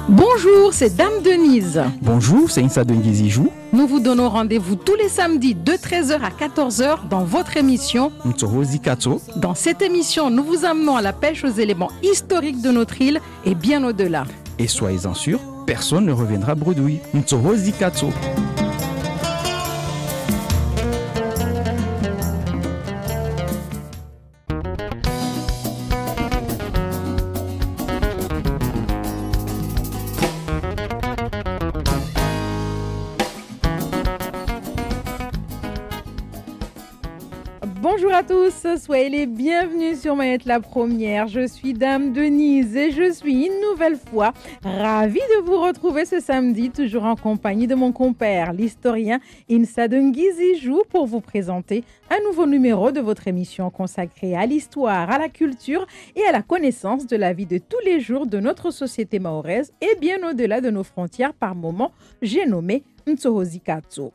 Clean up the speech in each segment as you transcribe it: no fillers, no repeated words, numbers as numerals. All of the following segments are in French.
Bonjour, c'est Dame Denise. Bonjour, c'est Insa Dengizijou. Nous vous donnons rendez-vous tous les samedis de 13h à 14h dans votre émission Ntsohozi Katso. Dans cette émission, nous vous amenons à la pêche aux éléments historiques de notre île et bien au-delà. Et soyez-en sûrs, personne ne reviendra bredouille. Ntsohozi Katso. Bonjour à tous, soyez les bienvenus sur Mayotte la Première. Je suis Dame Denise et je suis une nouvelle fois ravie de vous retrouver ce samedi, toujours en compagnie de mon compère, l'historien Insa Dengizijou, pour vous présenter un nouveau numéro de votre émission consacrée à l'histoire, à la culture et à la connaissance de la vie de tous les jours de notre société mahoraise et bien au-delà de nos frontières par moments, j'ai nommé Ntsohozi Katso.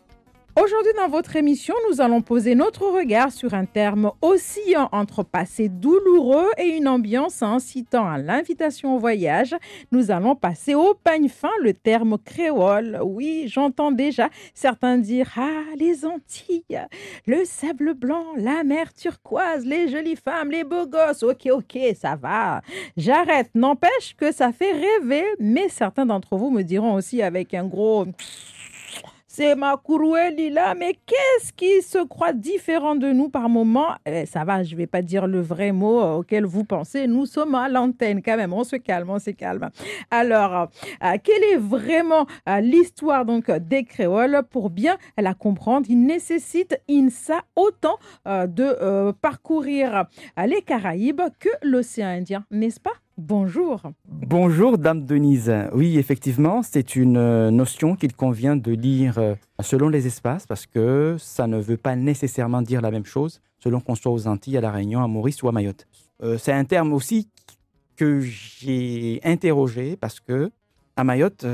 Aujourd'hui, dans votre émission, nous allons poser notre regard sur un terme oscillant entre passé douloureux et une ambiance incitant à l'invitation au voyage. Nous allons passer au peigne fin le terme créole. Oui, j'entends déjà certains dire « Ah, les Antilles, le sable blanc, la mer turquoise, les jolies femmes, les beaux gosses. Ok, ça va. J'arrête. N'empêche que ça fait rêver. » Mais certains d'entre vous me diront aussi avec un gros... C'est ma Kouroueli là, mais qu'est-ce qui se croit différent de nous par moment? Ça va, je ne vais pas dire le vrai mot auquel vous pensez. Nous sommes à l'antenne quand même, on se calme. Alors, quelle est vraiment l'histoire donc des créoles? Pour bien la comprendre, il nécessite INSA autant de parcourir les Caraïbes que l'océan Indien, n'est-ce pas? Bonjour. Bonjour, Dame Denise. Oui, effectivement, c'est une notion qu'il convient de lire selon les espaces parce que ça ne veut pas nécessairement dire la même chose selon qu'on soit aux Antilles, à La Réunion, à Maurice ou à Mayotte. C'est un terme aussi que j'ai interrogé parce que à Mayotte,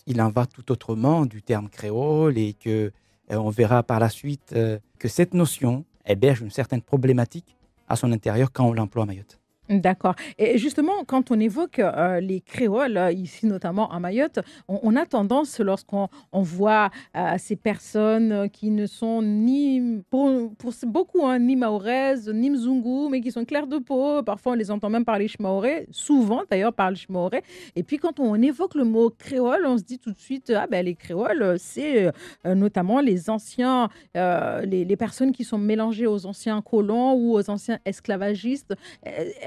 il en va tout autrement du terme créole et que on verra par la suite que cette notion héberge une certaine problématique à son intérieur quand on l'emploie à Mayotte. D'accord. Et justement, quand on évoque les créoles, ici notamment à Mayotte, on a tendance, lorsqu'on voit ces personnes qui ne sont ni, pour beaucoup, ni maoraises, ni mzungu, mais qui sont claires de peau, parfois on les entend même parler chmaoré, souvent d'ailleurs parlent chmaoré. Et puis quand on évoque le mot créole, on se dit tout de suite, les créoles, c'est notamment les anciens, les personnes qui sont mélangées aux anciens colons ou aux anciens esclavagistes.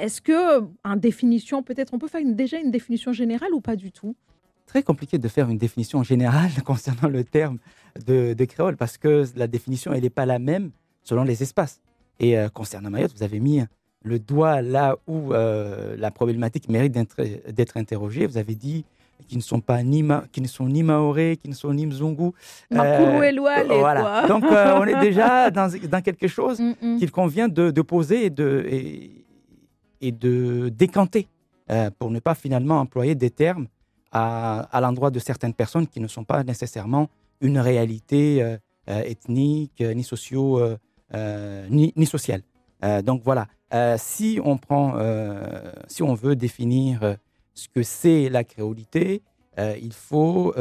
Est-ce que, en définition, peut-être on peut faire déjà une définition générale ou pas du tout? Très compliqué de faire une définition générale concernant le terme de créole parce que la définition, elle n'est pas la même selon les espaces. Et concernant Mayotte, vous avez mis le doigt là où la problématique mérite d'être interrogée. Vous avez dit qu'ils ne sont ni maorés, qui ne sont ni mzungu. Voilà. Donc on est déjà dans quelque chose qu'il convient de poser et de décanter pour ne pas finalement employer des termes à l'endroit de certaines personnes qui ne sont pas nécessairement une réalité ethnique, ni sociale. Donc voilà, si on veut définir ce que c'est la créolité, il faut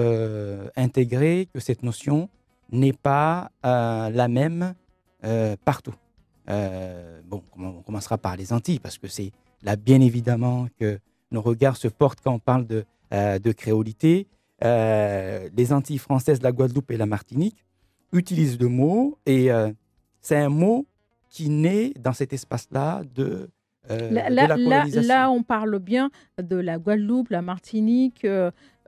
intégrer que cette notion n'est pas la même partout. On commencera par les Antilles, parce que c'est là, bien évidemment, que nos regards se portent quand on parle de créolité. Les Antilles françaises, la Guadeloupe et la Martinique utilisent le mot, et c'est un mot qui naît dans cet espace-là de la colonisation. Là, on parle bien de la Guadeloupe, la Martinique,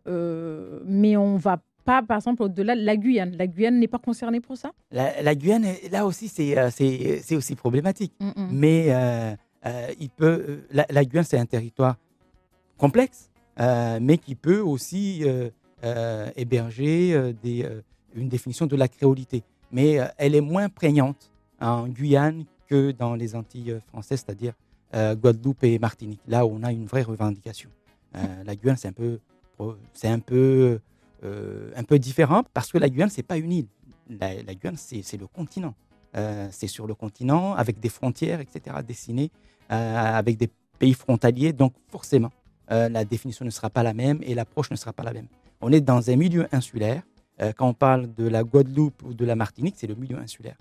mais on va pas, par exemple, au-delà de la Guyane. La Guyane n'est pas concernée pour ça? La Guyane, là aussi, c'est aussi problématique. Mais la Guyane, c'est un territoire complexe, mais qui peut aussi héberger une définition de la créolité. Mais elle est moins prégnante en Guyane que dans les Antilles françaises, c'est-à-dire Guadeloupe et Martinique, là où on a une vraie revendication. La Guyane, c'est un peu différent parce que la Guyane, c'est pas une île. La Guyane, c'est le continent. c'est sur le continent, avec des frontières, etc., dessinées, avec des pays frontaliers. Donc, forcément, la définition ne sera pas la même et l'approche ne sera pas la même. On est dans un milieu insulaire. Quand on parle de la Guadeloupe ou de la Martinique, c'est le milieu insulaire.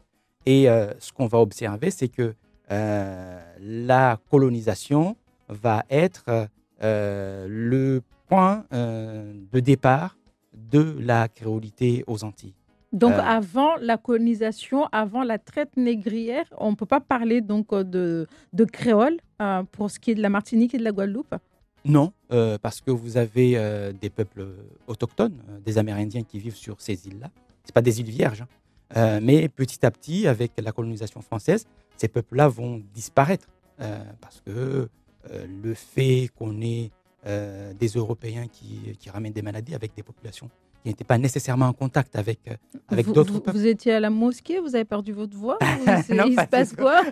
Et ce qu'on va observer, c'est que la colonisation va être le point de départ de la créolité aux Antilles. Donc, avant la colonisation, avant la traite négrière, on ne peut pas parler donc de créole pour ce qui est de la Martinique et de la Guadeloupe? Non, parce que vous avez des peuples autochtones, des Amérindiens qui vivent sur ces îles-là. Ce pas des îles vierges, hein. Mais petit à petit, avec la colonisation française, ces peuples-là vont disparaître parce que le fait qu'on ait des Européens qui ramènent des maladies avec des populations qui n'étaient pas nécessairement en contact avec d'autres peuples. Vous étiez à la mosquée, vous avez perdu votre voix Non, il pas se passe du quoi?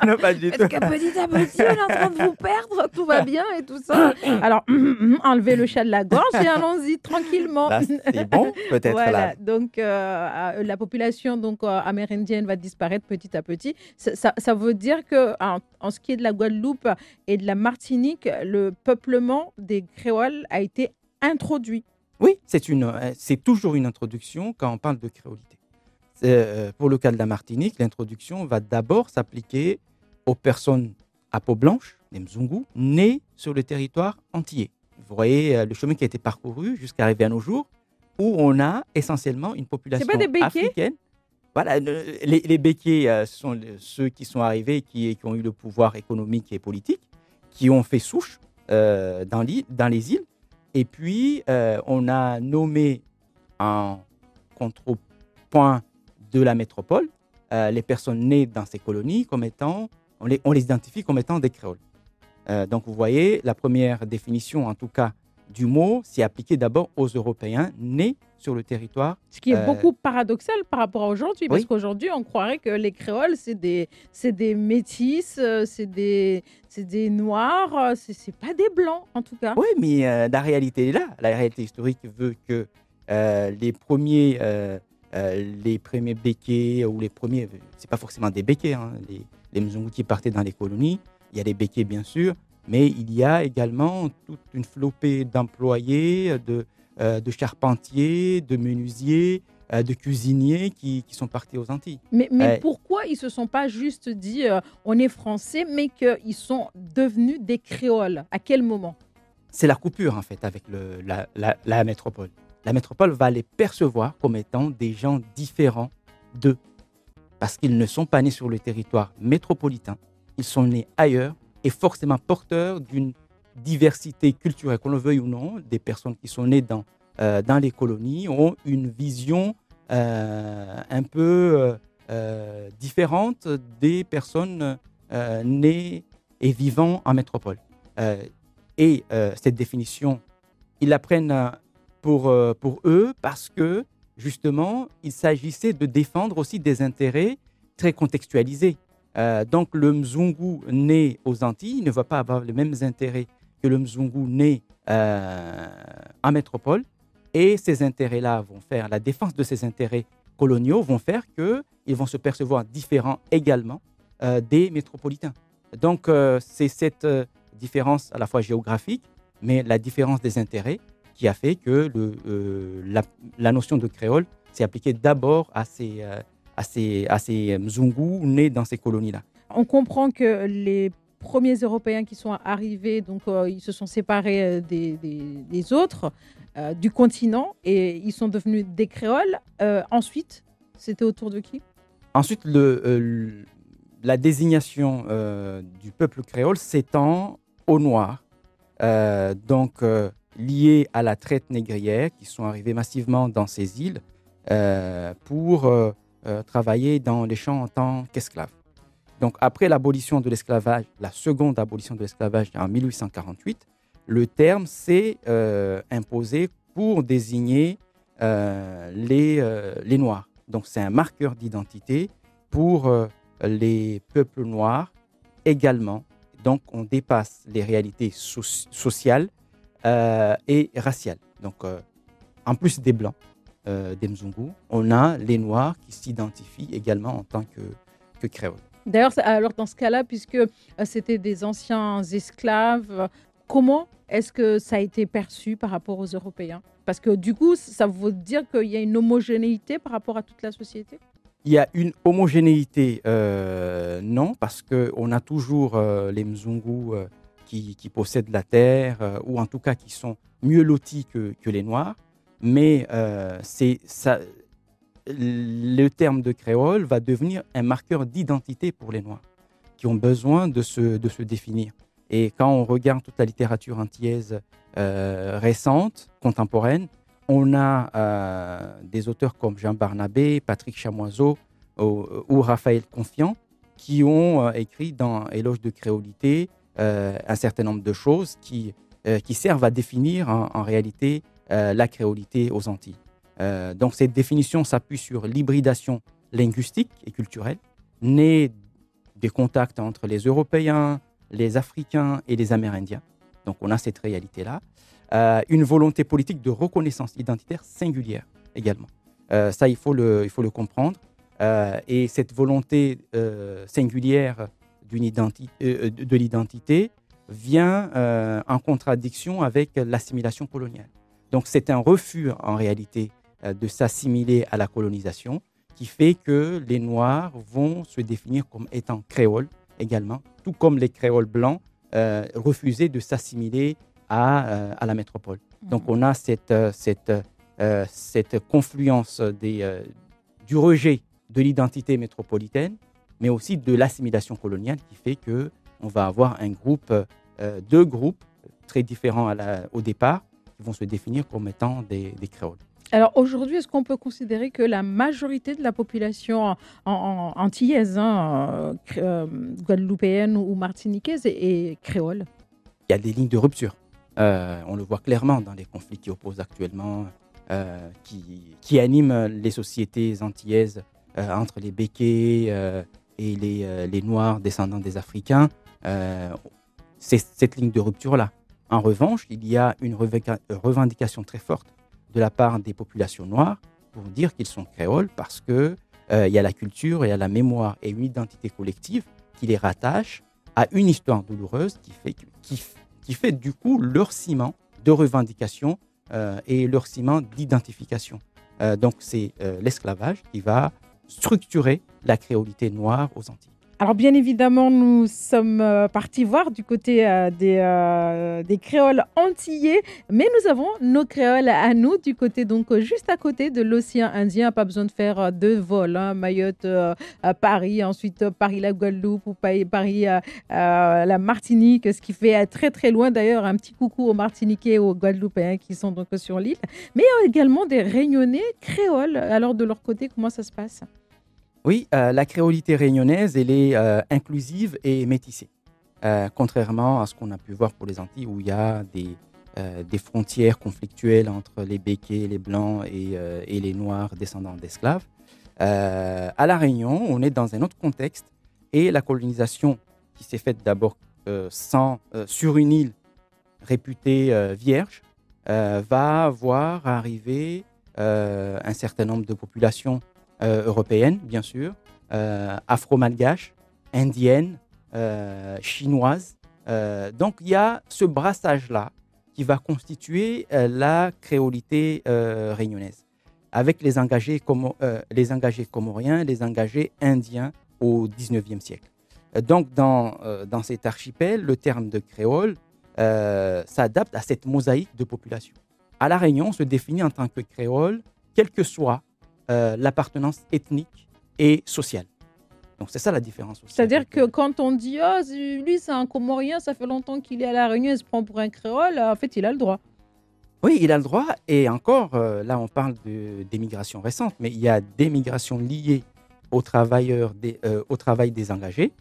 Non, pas du tout. Parce que petit à petit, on est en train de vous perdre, tout va bien et tout ça. Alors, enlevez le chat de la gorge et allons-y tranquillement. Là, c'est bon, peut-être Voilà, là. donc la population amérindienne va disparaître petit à petit. Ça veut dire que en ce qui est de la Guadeloupe et de la Martinique, le peuplement des créoles a été introduit. Oui, c'est toujours une introduction quand on parle de créolité. Pour le cas de la Martinique, l'introduction va d'abord s'appliquer aux personnes à peau blanche, les Mzungu, nées sur le territoire antillais. Vous voyez le chemin qui a été parcouru jusqu'à arriver à nos jours, où on a essentiellement une population C'est pas des békés? africaine. Voilà, les békés sont ceux qui sont arrivés, qui ont eu le pouvoir économique et politique, qui ont fait souche dans les îles. Et puis, on a nommé en contrepoint de la métropole les personnes nées dans ces colonies comme étant, on les identifie comme étant des créoles. Donc, vous voyez, la première définition, en tout cas, du mot, s'est appliquée d'abord aux Européens nés sur le territoire. Ce qui est beaucoup paradoxal par rapport à aujourd'hui, parce Oui. qu'aujourd'hui, on croirait que les créoles, c'est des métis, c'est des noirs, c'est pas des blancs, en tout cas. Oui, mais la réalité est là. La réalité historique veut que les premiers békés, ou les premiers, c'est pas forcément des békés, hein, les Mzungu qui partaient dans les colonies, il y a les békés bien sûr, mais il y a également toute une flopée d'employés, de charpentiers, de menuisiers, de cuisiniers qui sont partis aux Antilles. Mais pourquoi ils ne se sont pas juste dit on est français, mais qu'ils sont devenus des créoles? À quel moment? C'est la coupure en fait avec la métropole. La métropole va les percevoir comme étant des gens différents d'eux, parce qu'ils ne sont pas nés sur le territoire métropolitain, ils sont nés ailleurs et forcément porteurs d'une diversité culturelle, qu'on le veuille ou non. Des personnes qui sont nées dans les colonies ont une vision un peu différente des personnes nées et vivant en métropole. Cette définition, ils la prennent pour eux parce que, justement, il s'agissait de défendre aussi des intérêts très contextualisés. Donc, le Mzungu né aux Antilles ne va pas avoir les mêmes intérêts que le Mzungu né en métropole. Et ces intérêts-là vont faire, la défense de ces intérêts coloniaux vont faire qu'ils vont se percevoir différents également des métropolitains. Donc, c'est cette différence à la fois géographique, mais la différence des intérêts qui a fait que la notion de créole s'est appliquée d'abord à ces Mzungu nés dans ces colonies-là. On comprend que les premiers Européens qui sont arrivés, donc ils se sont séparés des autres du continent et ils sont devenus des créoles. Ensuite, c'était autour de qui? Ensuite, la désignation du peuple créole s'étend aux Noirs, liés à la traite négrière, qui sont arrivés massivement dans ces îles pour travailler dans les champs en tant qu'esclaves. Donc, après l'abolition de l'esclavage, la seconde abolition de l'esclavage en 1848, le terme s'est imposé pour désigner les Noirs. Donc, c'est un marqueur d'identité pour les peuples noirs également. Donc, on dépasse les réalités sociales et raciales. Donc, en plus des Blancs, des Mzungu, on a les Noirs qui s'identifient également en tant que créoles. D'ailleurs, alors dans ce cas-là, puisque c'était des anciens esclaves, comment est-ce que ça a été perçu par rapport aux Européens? Parce que du coup, ça veut dire qu'il y a une homogénéité par rapport à toute la société? Il y a une homogénéité, non, parce qu'on a toujours les Mzungu qui possèdent la terre, ou en tout cas qui sont mieux lotis que les Noirs. Mais le terme de créole va devenir un marqueur d'identité pour les Noirs, qui ont besoin de se définir. Et quand on regarde toute la littérature antillaise récente, contemporaine, on a des auteurs comme Jean Barnabé, Patrick Chamoiseau ou Raphaël Confiant qui ont écrit dans Éloge de créolité un certain nombre de choses qui servent à définir en réalité la créolité aux Antilles. Donc cette définition s'appuie sur l'hybridation linguistique et culturelle née des contacts entre les Européens, les Africains et les Amérindiens. Donc on a cette réalité-là. Une volonté politique de reconnaissance identitaire singulière également. Ça, il faut le comprendre. Et cette volonté singulière de l'identité vient en contradiction avec l'assimilation coloniale. Donc c'est un refus en réalité de s'assimiler à la colonisation qui fait que les Noirs vont se définir comme étant créoles également, tout comme les créoles blancs refusaient de s'assimiler à la métropole. Donc on a cette confluence du rejet de l'identité métropolitaine, mais aussi de l'assimilation coloniale qui fait qu'on va avoir deux groupes très différents au départ qui vont se définir comme étant des créoles. Alors aujourd'hui, est-ce qu'on peut considérer que la majorité de la population antillaise, guadeloupéenne ou martiniquaise est créole? Il y a des lignes de rupture. On le voit clairement dans les conflits qui opposent actuellement, qui animent les sociétés antillaises entre les Békés et les Noirs descendants des Africains. C'est cette ligne de rupture-là. En revanche, il y a une revendication très forte de la part des populations noires pour dire qu'ils sont créoles parce qu'il y a la culture, il y a la mémoire et une identité collective qui les rattache à une histoire douloureuse qui fait du coup leur ciment de revendication et leur ciment d'identification. Donc c'est l'esclavage qui va structurer la créolité noire aux Antilles. Alors bien évidemment, nous sommes partis voir du côté des créoles antillais, mais nous avons nos créoles à nous, du côté donc juste à côté de l'océan Indien. Pas besoin de faire deux vols, Mayotte, Paris, ensuite Paris-la Guadeloupe ou Paris, la Martinique, ce qui fait très très loin. D'ailleurs, un petit coucou aux Martiniquais et aux Guadeloupéens qui sont donc sur l'île. Mais il y a également des Réunionnais créoles. Alors de leur côté, comment ça se passe ? Oui, la créolité réunionnaise, elle est inclusive et métissée. Contrairement à ce qu'on a pu voir pour les Antilles, où il y a des frontières conflictuelles entre les Békés, les Blancs et les Noirs descendants d'esclaves. À La Réunion, on est dans un autre contexte et la colonisation qui s'est faite d'abord sur une île réputée vierge va voir arriver un certain nombre de populations européennes, bien sûr, afro-malgaches, indiennes, chinoises. Donc, il y a ce brassage-là qui va constituer la créolité réunionnaise, avec les engagés comoriens, les engagés indiens au XIXe siècle. Donc, dans cet archipel, le terme de créole s'adapte à cette mosaïque de population. À La Réunion, on se définit en tant que créole, quelle que soit l'appartenance ethnique et sociale. Donc, c'est ça la différence aussi. C'est-à-dire que quand on dit « lui, c'est un Comorien, ça fait longtemps qu'il est à La Réunion, il se prend pour un créole », en fait, il a le droit. Oui, il a le droit. Et encore, là, on parle des migrations récentes, mais il y a des migrations liées au travail des engagés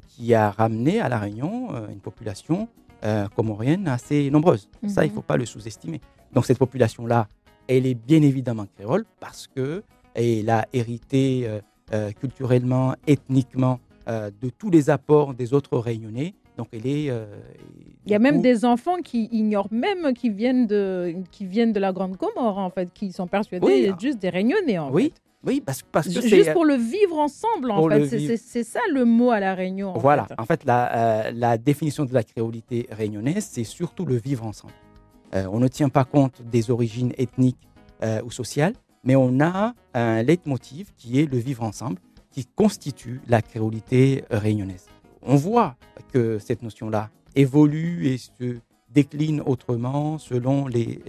qui a ramené à La Réunion une population comorienne assez nombreuse. Ça, il ne faut pas le sous-estimer. Donc, cette population-là, elle est bien évidemment créole parce qu'elle a hérité culturellement, ethniquement, de tous les apports des autres Réunionnais Donc, elle est... Il y a même des enfants qui ignorent même qu'ils viennent de la Grande Comore, en fait, qui sont persuadés d'être juste des Réunionnais, en fait. Oui, parce que c'est... Juste pour le vivre ensemble, en fait. C'est ça le mot à La Réunion, Voilà. En fait, la définition de la créolité réunionnaise, c'est surtout le vivre ensemble. On ne tient pas compte des origines ethniques ou sociales, mais on a un leitmotiv qui est le vivre ensemble, qui constitue la créolité réunionnaise. On voit que cette notion-là évolue et se décline autrement selon les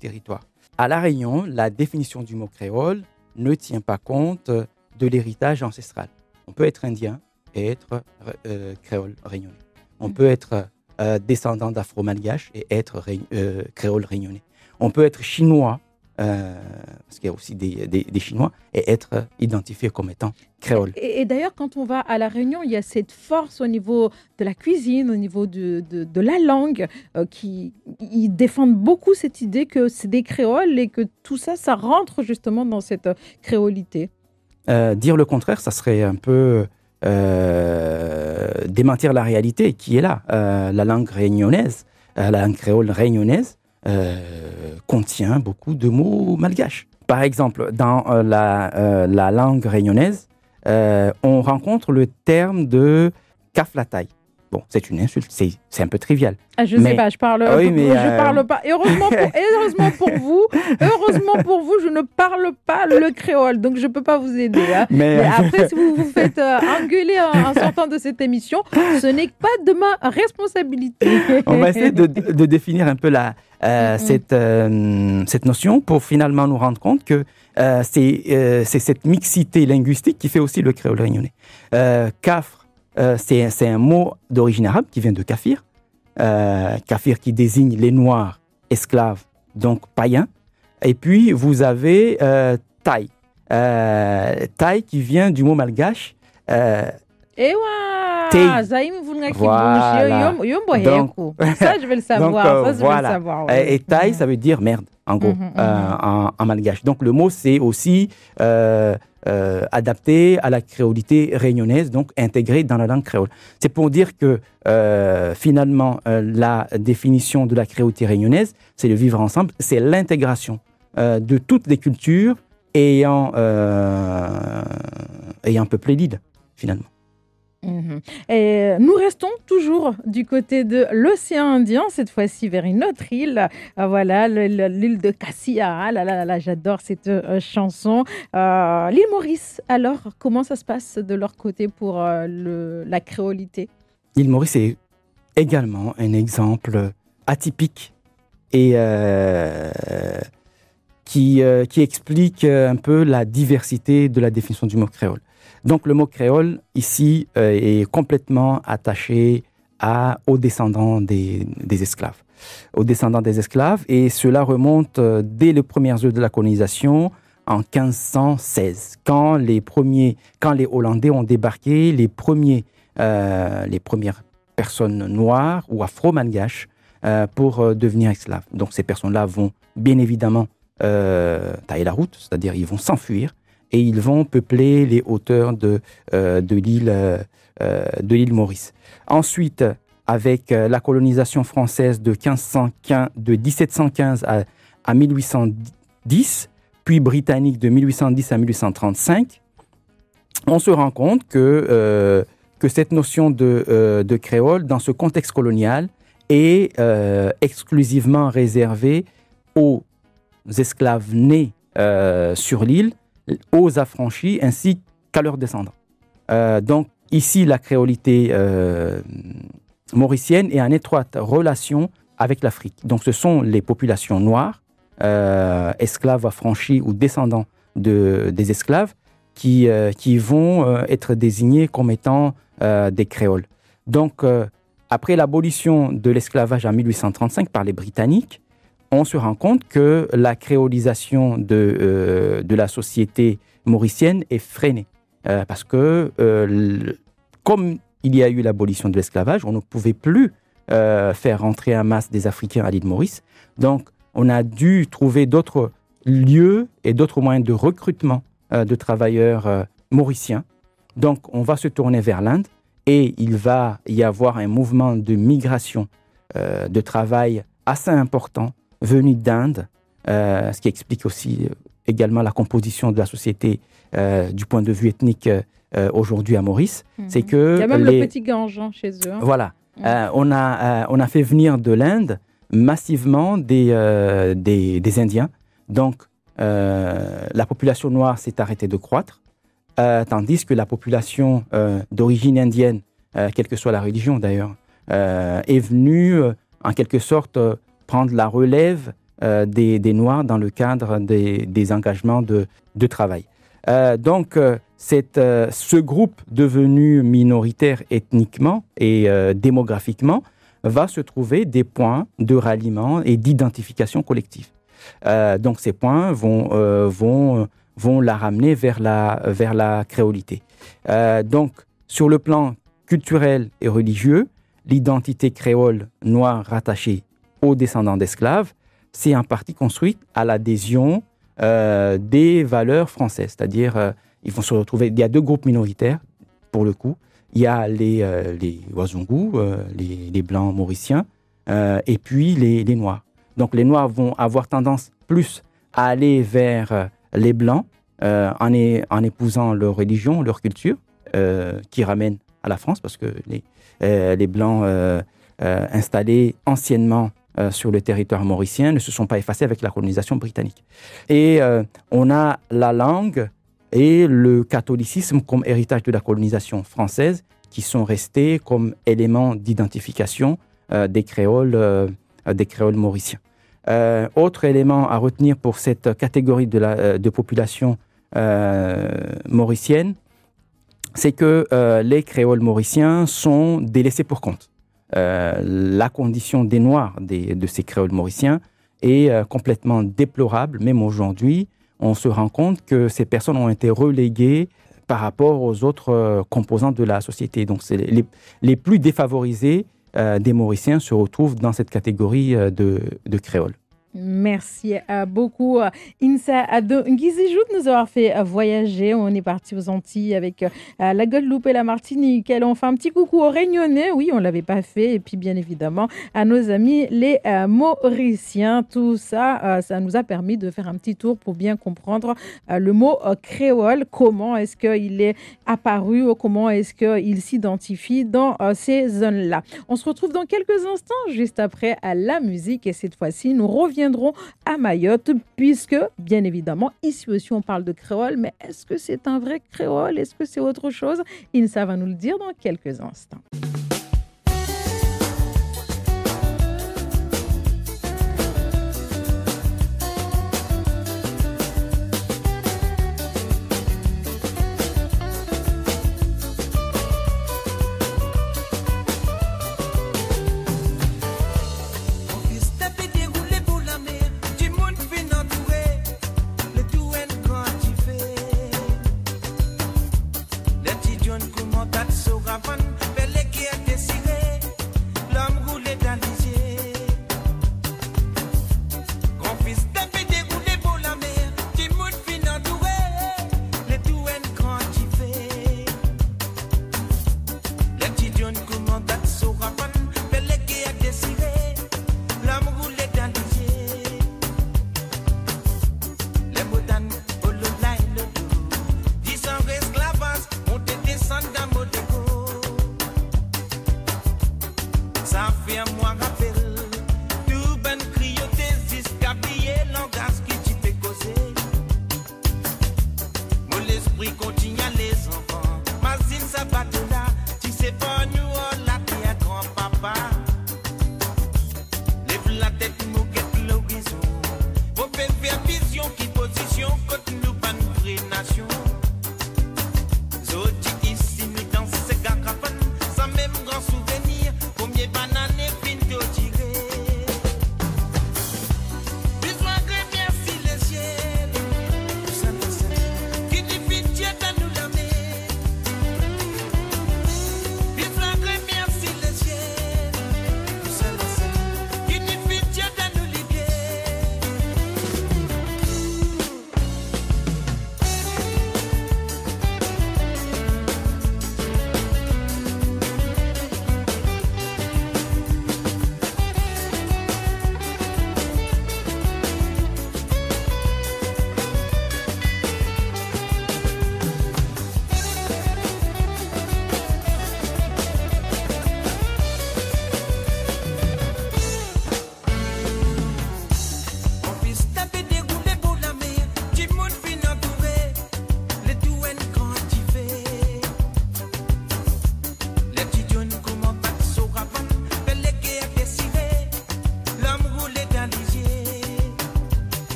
territoires. À La Réunion, la définition du mot créole ne tient pas compte de l'héritage ancestral. On peut être indien et être créole réunionnais. On peut être descendant d'afro-malgache et être créole réunionnais. On peut être chinois, parce qu'il y a aussi des Chinois, et être identifié comme étant créole. Et d'ailleurs, quand on va à La Réunion, il y a cette force au niveau de la cuisine, au niveau de la langue, ils défendent beaucoup cette idée que c'est des créoles et que tout ça, ça rentre justement dans cette créolité. Dire le contraire, ça serait un peu démentir la réalité qui est là. La langue réunionnaise, la langue créole réunionnaise, contient beaucoup de mots malgaches. Par exemple, dans la langue réunionnaise, on rencontre le terme de kaflataï. Bon, c'est une insulte, c'est un peu trivial. Je sais pas, je parle pas. Et heureusement pour vous, je ne parle pas le créole, donc je peux pas vous aider. Hein. Mais après, si vous vous faites engueuler en sortant de cette émission, ce n'est pas de ma responsabilité. On va essayer de définir un peu cette notion pour finalement nous rendre compte que c'est cette mixité linguistique qui fait aussi le créole réunionnais. Kafr, c'est un mot d'origine arabe qui vient de kafir. Kafir qui désigne les Noirs esclaves, donc païens. Et puis, vous avez Taï. Taï qui vient du mot malgache. Voilà. Ça, je vais le savoir. Et Taï, ça veut dire merde, en gros, en malgache. Donc, le mot, c'est aussi adapté à la créolité réunionnaise, donc intégré dans la langue créole. C'est pour dire que, finalement, la définition de la créolité réunionnaise, c'est le vivre ensemble, c'est l'intégration de toutes les cultures ayant peuplé l'île, finalement. Et nous restons toujours du côté de l'océan Indien, cette fois-ci vers une autre île. Voilà, l'île de Cassia. Ah là, j'adore cette chanson. L'île Maurice, alors, comment ça se passe de leur côté pour la créolité? L'île Maurice est également un exemple atypique et qui explique un peu la diversité de la définition du mot créole. Donc, le mot créole, ici, est complètement attaché aux descendants des esclaves. Aux descendants des esclaves, et cela remonte dès les premières heures de la colonisation, en 1516, quand les Hollandais ont débarqué, les premières personnes noires ou afro-malgaches pour devenir esclaves. Donc, ces personnes-là vont bien évidemment tailler la route, c'est-à-dire ils vont s'enfuir, et ils vont peupler les hauteurs de l'île Maurice. Ensuite, avec la colonisation française de 1715 à 1810, puis britannique de 1810 à 1835, on se rend compte que cette notion de créole, dans ce contexte colonial, est exclusivement réservée aux esclaves nés sur l'île, aux affranchis ainsi qu'à leurs descendants. Donc ici, la créolité mauricienne est en étroite relation avec l'Afrique. Donc ce sont les populations noires, esclaves, affranchis ou descendants des esclaves qui vont être désignés comme étant des créoles. Donc après l'abolition de l'esclavage en 1835 par les Britanniques, on se rend compte que la créolisation de la société mauricienne est freinée. Parce que, comme il y a eu l'abolition de l'esclavage, on ne pouvait plus faire rentrer en masse des Africains à l'île Maurice. Donc, on a dû trouver d'autres lieux et d'autres moyens de recrutement de travailleurs mauriciens. Donc, on va se tourner vers l'Inde. et il va y avoir un mouvement de migration de travail assez important venu d'Inde, ce qui explique aussi également la composition de la société du point de vue ethnique aujourd'hui à Maurice. C'est que il y a même le petit gange chez eux. Voilà. On a fait venir de l'Inde massivement des Indiens. Donc, la population noire s'est arrêtée de croître, tandis que la population d'origine indienne, quelle que soit la religion d'ailleurs, est venue en quelque sorte prendre la relève des Noirs dans le cadre des engagements de travail. Donc, ce groupe devenu minoritaire ethniquement et démographiquement va se trouver des points de ralliement et d'identification collective. Donc, ces points vont la ramener vers la créolité. Donc, sur le plan culturel et religieux, l'identité créole noire rattachée aux descendants d'esclaves, c'est en partie construite à l'adhésion des valeurs françaises. C'est-à-dire, ils vont se retrouver. Il y a deux groupes minoritaires, pour le coup. Il y a les Wazungu, les Blancs mauriciens, et puis les Noirs. Donc, les Noirs vont avoir tendance plus à aller vers les Blancs en épousant leur religion, leur culture, qui ramène à la France, parce que les Blancs installés anciennement sur le territoire mauricien ne se sont pas effacés avec la colonisation britannique. Et on a la langue et le catholicisme comme héritage de la colonisation française qui sont restés comme éléments d'identification des créoles mauriciens. Autre élément à retenir pour cette catégorie de population mauricienne, c'est que les créoles mauriciens sont délaissés pour compte. La condition des Noirs de ces créoles mauriciens est complètement déplorable. Même aujourd'hui, on se rend compte que ces personnes ont été reléguées par rapport aux autres composants de la société. Donc, les plus défavorisés des Mauriciens se retrouvent dans cette catégorie de créoles. Merci beaucoup, Insa Ado Ngizijout, de nous avoir fait voyager. On est parti aux Antilles avec la Guadeloupe et la Martinique. On fait un petit coucou aux Réunionnais, oui, on ne l'avait pas fait. Et puis, bien évidemment, à nos amis les Mauriciens. Tout ça, ça nous a permis de faire un petit tour pour bien comprendre le mot créole. Comment est-ce qu'il est apparu, comment est-ce qu'il s'identifie dans ces zones-là. On se retrouve dans quelques instants, juste après la musique. Et cette fois-ci, nous reviendrons à Mayotte, puisque, bien évidemment, ici aussi on parle de créole, mais est-ce que c'est un vrai créole? Est-ce que c'est autre chose? Insa va nous le dire dans quelques instants.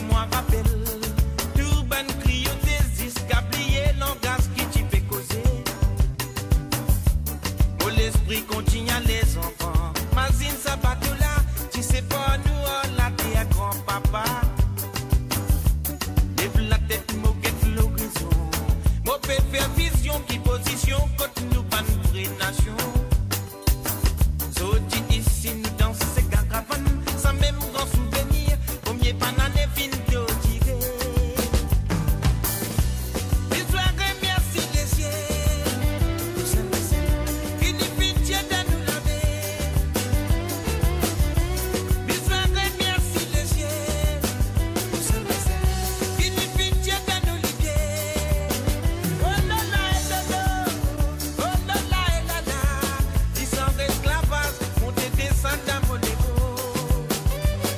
moi rappelle tout ban criotésis gablier langage qui t'y fait causer. Pour l'esprit continue les enfants. Mazine sa bateau là, tu sais pas nous on la terre grand-papa. Lève la tête, moquette l'horizon. Mon père faire vision qui position contre nous pas une vraie nation. Sorti ici nous dans ces caravanes, sans même grand souvenir, premier banane et fin de tirer. L'histoire remercie les cieux, qui nous pitié de nous laver. L'histoire remercie les cieux, qui nous pitié de nous libérer. Oh là là, oh là là, ils sont esclavages, monter descendre dans mon égo.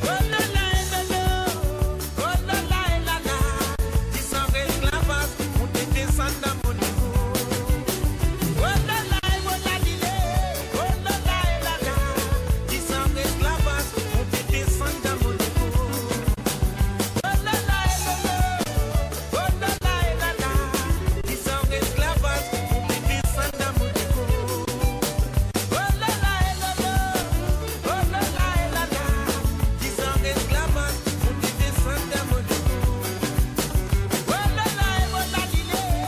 Oh là là, oh là là, ils sont esclavages, monter descendre dans mon égo. Oh là là, oh là là, oh là là, ils sont esclavages, monter descendre dans mon égo. Oh là là, oh là là, ils sont esclavages, monter descendre dans mon égo. Oh là là, oh là là,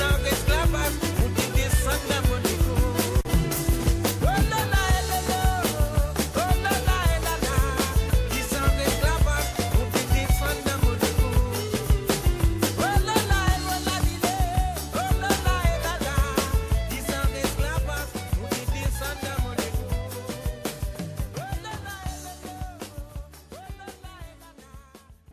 ils sont esclavages, monter descendre dans mon égo. Oh là là, oh là là, ils sont esclavages, monter descendre dans mon égo. Oh là là, ils sont esclavages, monter descendre dans mon égo. Oh là là, ils sont esclavages, monter descendre dans mon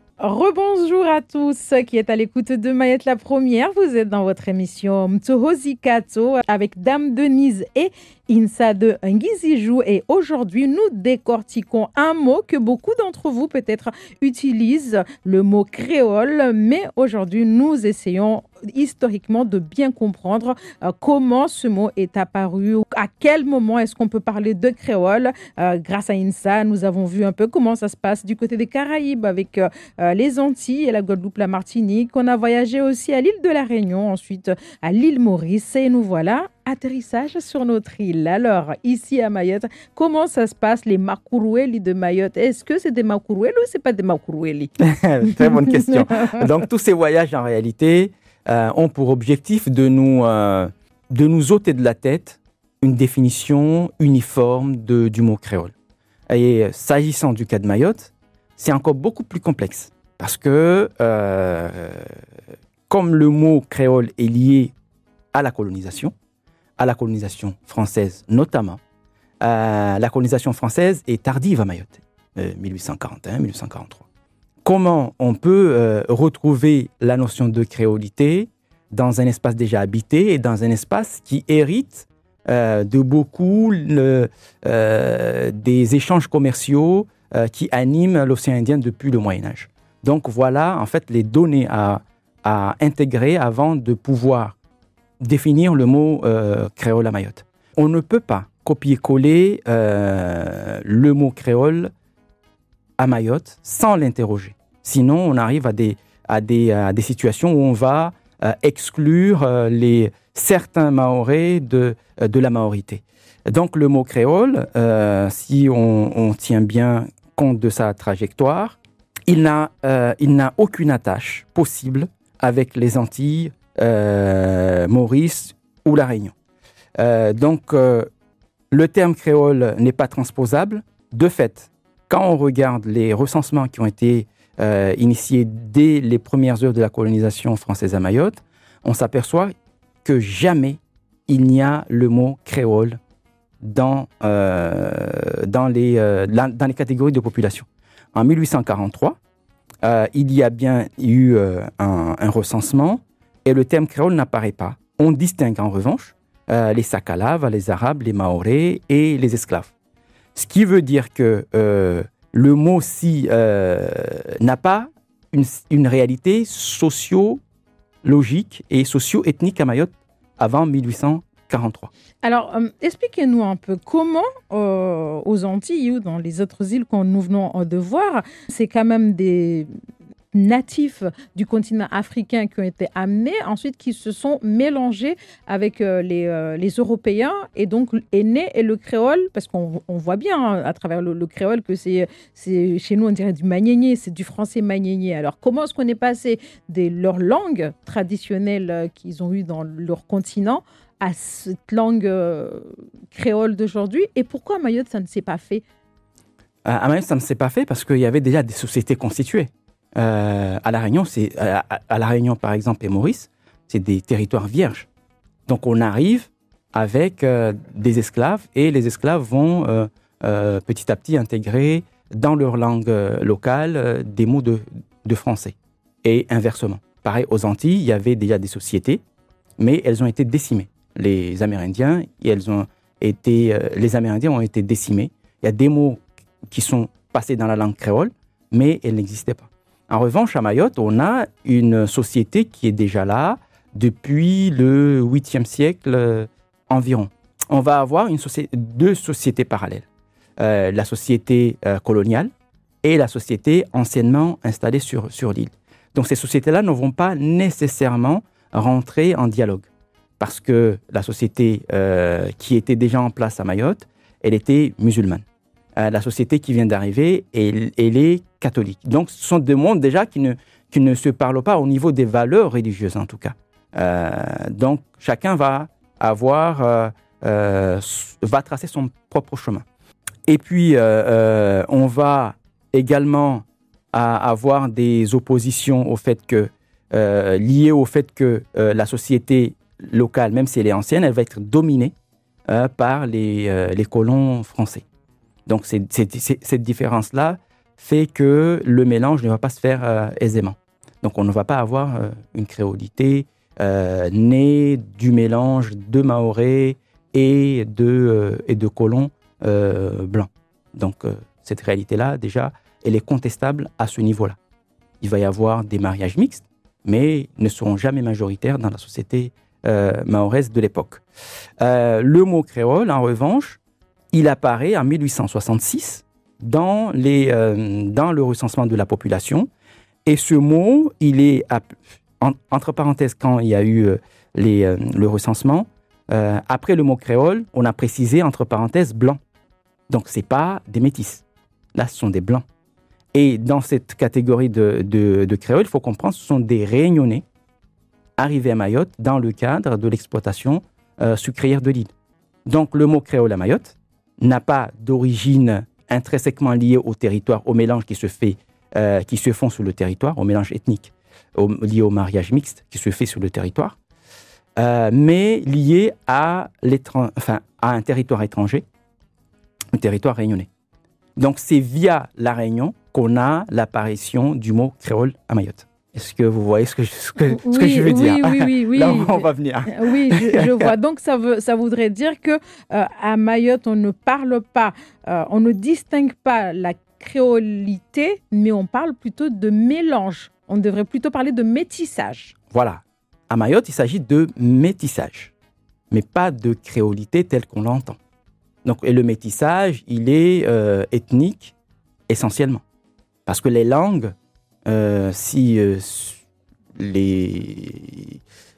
égo. Rebonjour à tous qui êtes à l'écoute de Mayette la Première. Vous êtes dans votre émission Mtohozi Kato avec Dame Denise et Insa de Ngizijou. Et aujourd'hui, nous décortiquons un mot que beaucoup d'entre vous peut-être utilisent, le mot créole. Mais aujourd'hui, nous essayons historiquement de bien comprendre comment ce mot est apparu, à quel moment est-ce qu'on peut parler de créole. Grâce à Insa, nous avons vu un peu comment ça se passe du côté des Caraïbes avec les Antilles et la Guadeloupe, la Martinique. On a voyagé aussi à l'île de la Réunion, ensuite à l'île Maurice et nous voilà atterrissage sur notre île. Alors, ici à Mayotte, comment ça se passe les Makurueli de Mayotte? Est-ce que c'est des Makurueli ou c'est pas des Makurueli? Très bonne question. Donc, tous ces voyages, en réalité, ont pour objectif de nous ôter de la tête une définition uniforme du mot créole. Et s'agissant du cas de Mayotte, c'est encore beaucoup plus complexe. Parce que, comme le mot créole est lié à la colonisation française notamment, la colonisation française est tardive à Mayotte, 1841, 1843. Comment on peut retrouver la notion de créolité dans un espace déjà habité et dans un espace qui hérite de beaucoup des échanges commerciaux qui animent l'océan Indien depuis le Moyen-Âge. Donc voilà, en fait, les données à intégrer avant de pouvoir définir le mot créole à Mayotte. On ne peut pas copier-coller le mot créole à Mayotte sans l'interroger. Sinon, on arrive à des situations où on va exclure certains Mahorais de la Mahorité. Donc, le mot créole, si on tient bien compte de sa trajectoire, il n'a aucune attache possible avec les Antilles, Maurice ou la Réunion. Donc, le terme créole n'est pas transposable. De fait, quand on regarde les recensements qui ont été initiés dès les premières heures de la colonisation française à Mayotte, on s'aperçoit que jamais il n'y a le mot créole dans les catégories de population. En 1843, il y a bien eu un recensement et le terme créole n'apparaît pas. On distingue en revanche les Sakalaves, les Arabes, les Mahorais et les esclaves. Ce qui veut dire que le mot-ci n'a pas une réalité socio-logique et socio-ethnique à Mayotte avant 1843. 43. Alors, expliquez-nous un peu comment, aux Antilles ou dans les autres îles que nous venons de voir, c'est quand même des natifs du continent africain qui ont été amenés, ensuite qui se sont mélangés avec les Européens, et donc est né et le créole, parce qu'on voit bien à travers le créole que c'est chez nous on dirait du magnénier, c'est du français magnénier. Alors comment est-ce qu'on est passé de leur langue traditionnelle qu'ils ont eue dans leur continent à cette langue créole d'aujourd'hui, et pourquoi à Mayotte ça ne s'est pas fait? À Mayotte, ça ne s'est pas fait parce qu'il y avait déjà des sociétés constituées. À La Réunion, à La Réunion, par exemple, et Maurice, c'est des territoires vierges. Donc, on arrive avec des esclaves et les esclaves vont petit à petit intégrer dans leur langue locale des mots de français et inversement. Pareil, aux Antilles, il y avait déjà des sociétés, mais elles ont été décimées. Les Amérindiens ont été décimés. Il y a des mots qui sont passés dans la langue créole, mais elles n'existaient pas. En revanche, à Mayotte, on a une société qui est déjà là depuis le 8e siècle environ. On va avoir deux sociétés parallèles. La société coloniale et la société anciennement installée sur l'île. Donc ces sociétés-là ne vont pas nécessairement rentrer en dialogue. Parce que la société qui était déjà en place à Mayotte, elle était musulmane. La société qui vient d'arriver, elle est catholique. Donc, ce sont deux mondes déjà qui ne se parlent pas au niveau des valeurs religieuses, en tout cas. Donc, chacun va tracer son propre chemin. Et puis, on va également avoir des oppositions au fait liées au fait que la société locale, même si elle est ancienne, elle va être dominée par les colons français. Donc, cette différence-là fait que le mélange ne va pas se faire aisément. Donc, on ne va pas avoir une créolité née du mélange de Mahorais et de colons blancs. Donc, cette réalité-là, déjà, elle est contestable à ce niveau-là. Il va y avoir des mariages mixtes, mais ne seront jamais majoritaires dans la société mahoraise de l'époque. Le mot créole, en revanche, il apparaît en 1866 dans le recensement de la population. Et ce mot, il est, entre parenthèses, quand il y a eu le recensement, après le mot créole, on a précisé, entre parenthèses, blanc. Donc, ce n'est pas des métis. Là, ce sont des blancs. Et dans cette catégorie de créole, il faut comprendre, ce sont des Réunionnais arrivés à Mayotte dans le cadre de l'exploitation sucrière de l'île. Donc, le mot créole à Mayotte n'a pas d'origine intrinsèquement liée au territoire, au mélange qui se font sur le territoire, au mélange ethnique, lié au mariage mixte qui se fait sur le territoire, mais lié à un territoire étranger, un territoire réunionnais. Donc, c'est via la Réunion qu'on a l'apparition du mot créole à Mayotte. Est-ce que vous voyez ce que je veux dire? Oui. Là, on va venir. Oui, je vois. Donc, ça voudrait dire que à Mayotte, on ne parle pas, on ne distingue pas la créolité, mais on parle plutôt de mélange. On devrait plutôt parler de métissage. Voilà. À Mayotte, il s'agit de métissage, mais pas de créolité telle qu'on l'entend. Donc, et le métissage, il est ethnique essentiellement. Parce que les langues,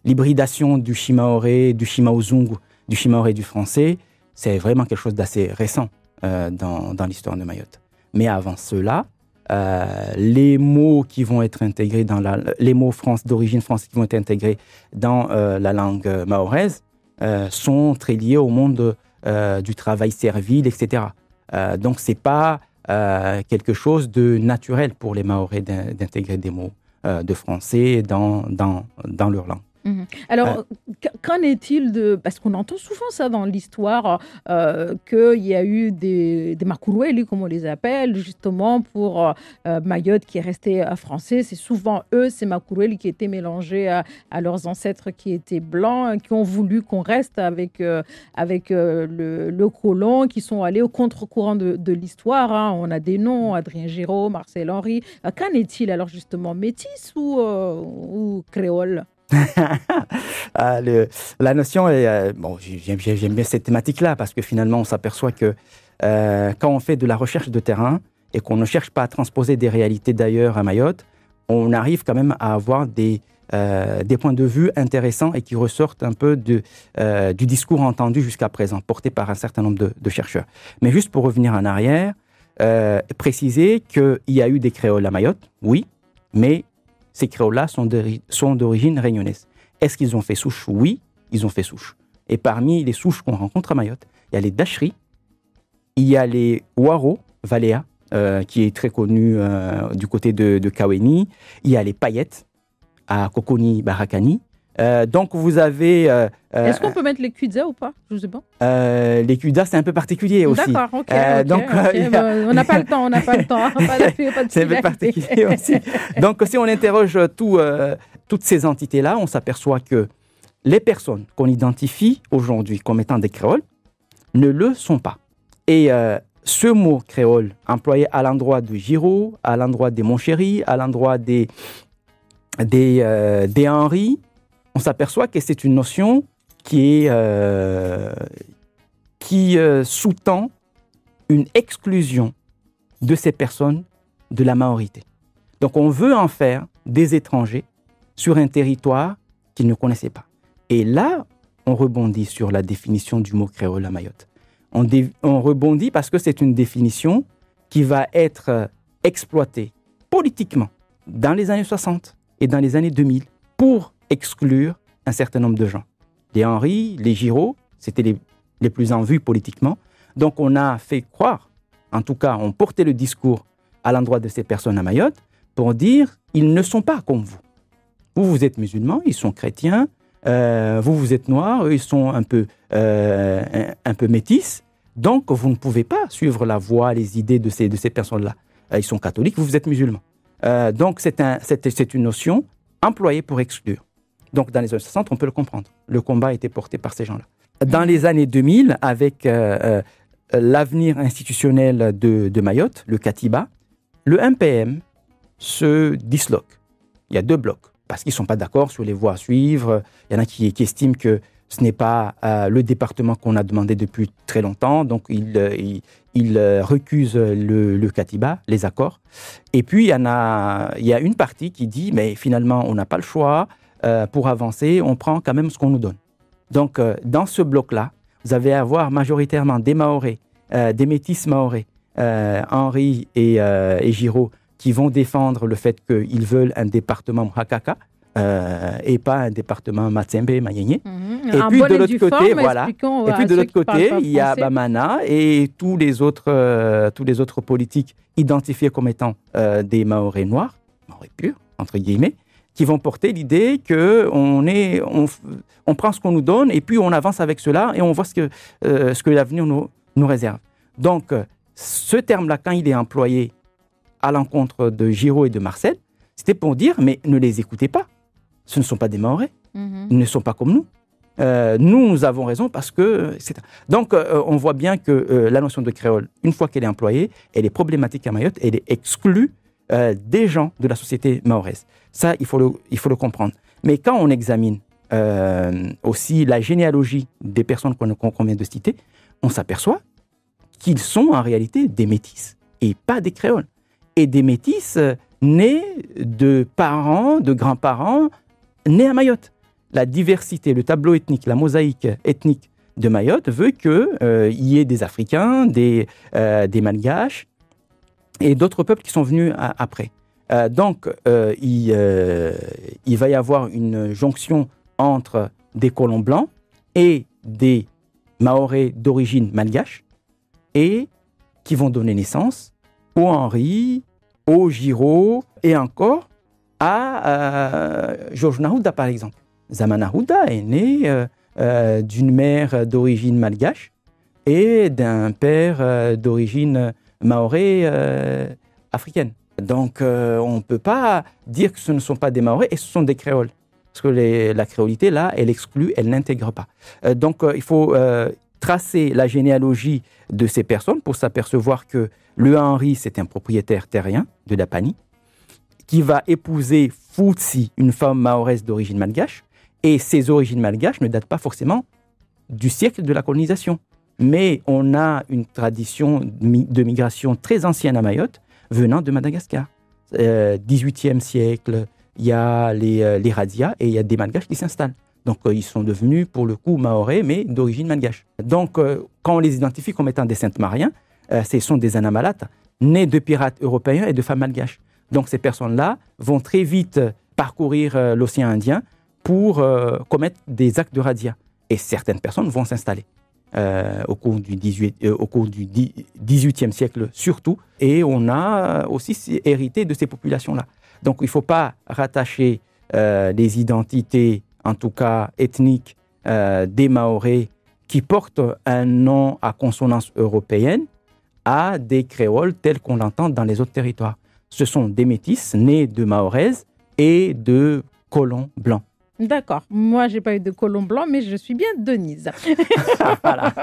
l'hybridation du Shimaoré, du Shimaozungu, du Shimaoré du français, c'est vraiment quelque chose d'assez récent dans l'histoire de Mayotte. Mais avant cela, les mots qui vont être intégrés les mots d'origine française qui vont être intégrés dans la langue mahoraise sont très liés au monde du travail servile, etc. Donc, c'est pas quelque chose de naturel pour les Mahorais d'intégrer des mots de français dans leur langue. Alors, qu'en est-il parce qu'on entend souvent ça dans l'histoire, qu'il y a eu des Makurueli, comme on les appelle, justement pour Mayotte qui est resté français. C'est souvent eux, ces Makurueli, qui étaient mélangés à leurs ancêtres qui étaient blancs, qui ont voulu qu'on reste avec le colon, qui sont allés au contre-courant de l'histoire. On a des noms, Adrien Giraud, Marcel Henry. Qu'en est-il alors justement, métis ou créole? La notion est... bon, j'aime bien cette thématique-là parce que finalement, on s'aperçoit que quand on fait de la recherche de terrain et qu'on ne cherche pas à transposer des réalités d'ailleurs à Mayotte, on arrive quand même à avoir des points de vue intéressants et qui ressortent un peu du discours entendu jusqu'à présent, porté par un certain nombre de chercheurs. Mais juste pour revenir en arrière, préciser qu'il y a eu des créoles à Mayotte, oui, mais ces créoles-là sont d'origine réunionnaise. Est-ce qu'ils ont fait souche? Oui, ils ont fait souche. Et parmi les souches qu'on rencontre à Mayotte, il y a les Dachri, il y a les Waro, Valéa, qui est très connu du côté de Kaweni, il y a les Payettes, à Kokoni Barakani. Donc, vous avez... Est-ce qu'on peut mettre les Kudza ou pas? Je ne sais pas. Les Kuda, c'est un peu particulier aussi. D'accord, ok. Donc, on n'a pas le temps, c'est un peu particulier aussi. Donc, si on interroge toutes ces entités-là, on s'aperçoit que les personnes qu'on identifie aujourd'hui comme étant des créoles ne le sont pas. Et ce mot créole, employé à l'endroit de Giraud, à l'endroit des Montchéry, à l'endroit des Henri, on s'aperçoit que c'est une notion qui sous-tend une exclusion de ces personnes de la maorité. Donc on veut en faire des étrangers sur un territoire qu'ils ne connaissaient pas. Et là, on rebondit sur la définition du mot créole à Mayotte. On rebondit parce que c'est une définition qui va être exploitée politiquement dans les années 60 et dans les années 2000 pour exclure un certain nombre de gens. Les Henri, les Giraud, c'était les plus en vue politiquement. Donc on a fait croire, en tout cas on portait le discours à l'endroit de ces personnes à Mayotte pour dire ils ne sont pas comme vous. Vous êtes musulmans, ils sont chrétiens, vous êtes noirs, eux ils sont un peu métis. Donc vous ne pouvez pas suivre la voie, les idées de ces personnes-là. Ils sont catholiques, vous êtes musulmans. Donc c'est une notion employée pour exclure. Donc dans les années 60, on peut le comprendre. Le combat a été porté par ces gens-là. Dans les années 2000, avec l'avenir institutionnel de Mayotte, le Katiba, le MPM se disloque. Il y a deux blocs, parce qu'ils ne sont pas d'accord sur les voies à suivre. Il y en a qui estiment que ce n'est pas le département qu'on a demandé depuis très longtemps, donc ils recusent le Katiba, les accords. Et puis, il y a une partie qui dit, mais finalement, on n'a pas le choix, pour avancer, on prend quand même ce qu'on nous donne. Donc, dans ce bloc-là, vous allez avoir majoritairement des Maorés, des métis Maorés, Henri et Giraud, qui vont défendre le fait qu'ils veulent un département Hakaka, et pas un département Matsembe, Mayenye. Et puis de l'autre côté, voilà. Et puis de l'autre côté, il y a Bamana et tous les autres politiques identifiés comme étant des Maorés noirs, Maorés purs, entre guillemets, qui vont porter l'idée que on prend ce qu'on nous donne et puis on avance avec cela et on voit ce que l'avenir nous réserve. Donc, ce terme-là, quand il est employé à l'encontre de Giraud et de Marcel, c'était pour dire, mais ne les écoutez pas. Ce ne sont pas des Maorés. Ils ne sont pas comme nous. Nous avons raison parce que... Donc, on voit bien que la notion de créole, une fois qu'elle est employée, elle est problématique à Mayotte, elle est exclue des gens de la société mahoraise. Ça, il faut le comprendre. Mais quand on examine aussi la généalogie des personnes qu'on vient de citer, on s'aperçoit qu'ils sont en réalité des métis et pas des créoles. Et des métis nés de parents, de grands-parents, nés à Mayotte. La diversité, le tableau ethnique, la mosaïque ethnique de Mayotte veut qu'il y ait des Africains, des Malgaches et d'autres peuples qui sont venus après. Donc, il va y avoir une jonction entre des colons blancs et des Mahorais d'origine malgache et qui vont donner naissance aux Henri, aux Giraud et encore à Georges Nahouda, par exemple. Zaman Nahouda est né d'une mère d'origine malgache et d'un père d'origine maoré africaine. Donc, on ne peut pas dire que ce ne sont pas des Mahorais et ce sont des créoles. Parce que la créolité, là, elle exclut, elle n'intègre pas. Donc, il faut tracer la généalogie de ces personnes pour s'apercevoir que le Henri, c'est un propriétaire terrien de Dapani qui va épouser Futsi, une femme mahoraise d'origine malgache. Et ces origines malgaches ne datent pas forcément du siècle de la colonisation. Mais on a une tradition de migration très ancienne à Mayotte, venant de Madagascar. 18e siècle, il y a les Radias et il y a des Malgaches qui s'installent. Donc, ils sont devenus, pour le coup, mahorais, mais d'origine malgache. Donc, quand on les identifie comme étant des Saintes-Mariens, ce sont des Anamalates, nés de pirates européens et de femmes malgaches. Donc, ces personnes-là vont très vite parcourir l'océan Indien pour commettre des actes de radia. Et certaines personnes vont s'installer au cours du 18e siècle surtout. Et on a aussi hérité de ces populations-là. Donc, il ne faut pas rattacher les identités, en tout cas ethniques, des Mahorais qui portent un nom à consonance européenne à des créoles tels qu'on l'entend dans les autres territoires. Ce sont des métis nés de Mahoraises et de colons blancs. D'accord. Moi, j'ai pas eu de colon blanc, mais je suis bien Denise. Voilà.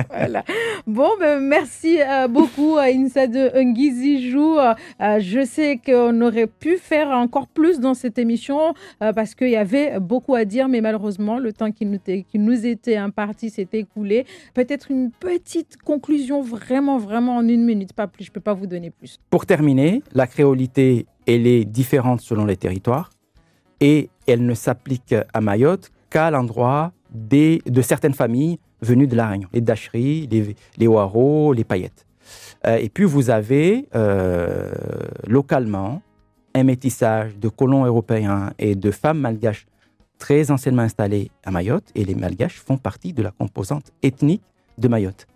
Voilà. Bon, merci beaucoup, Insa de Ngizijou. Je sais qu'on aurait pu faire encore plus dans cette émission parce qu'il y avait beaucoup à dire, mais malheureusement, le temps qui nous était imparti s'est écoulé. Peut-être une petite conclusion vraiment en 1 minute, pas plus. Je peux pas vous donner plus. Pour terminer, la créolité, elle est différente selon les territoires. Et elle ne s'applique à Mayotte qu'à l'endroit de certaines familles venues de La Réunion. Les Dacheries, les Waro, les Paillettes. Et puis vous avez localement un métissage de colons européens et de femmes malgaches très anciennement installées à Mayotte. Et les malgaches font partie de la composante ethnique de Mayotte,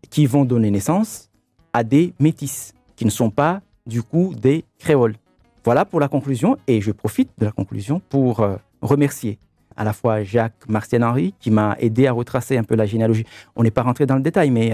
qui vont donner naissance à des métis, qui ne sont pas du coup des créoles. Voilà pour la conclusion, et je profite de la conclusion pour remercier à la fois Jacques Martial-Henry qui m'a aidé à retracer un peu la généalogie. On n'est pas rentré dans le détail, mais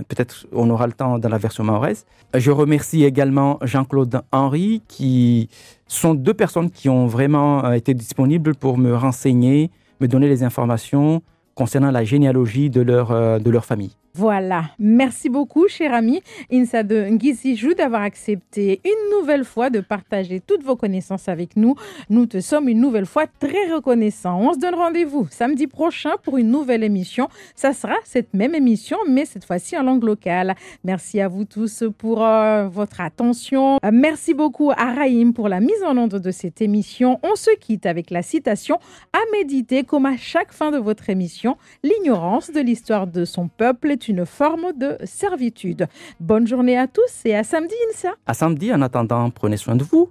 peut-être on aura le temps dans la version mahoraise. Je remercie également Jean-Claude Henry, qui sont 2 personnes qui ont vraiment été disponibles pour me renseigner, me donner les informations concernant la généalogie de leur famille. Voilà. Merci beaucoup, cher ami Insa de Ngizijou, d'avoir accepté une nouvelle fois de partager toutes vos connaissances avec nous. Nous te sommes une nouvelle fois très reconnaissants. On se donne rendez-vous samedi prochain pour une nouvelle émission. Ça sera cette même émission, mais cette fois-ci en langue locale. Merci à vous tous pour votre attention. Merci beaucoup à Raïm pour la mise en onde de cette émission. On se quitte avec la citation à méditer comme à chaque fin de votre émission. L'ignorance de l'histoire de son peuple est une forme de servitude. Bonne journée à tous et à samedi, Insa. À samedi, en attendant, prenez soin de vous.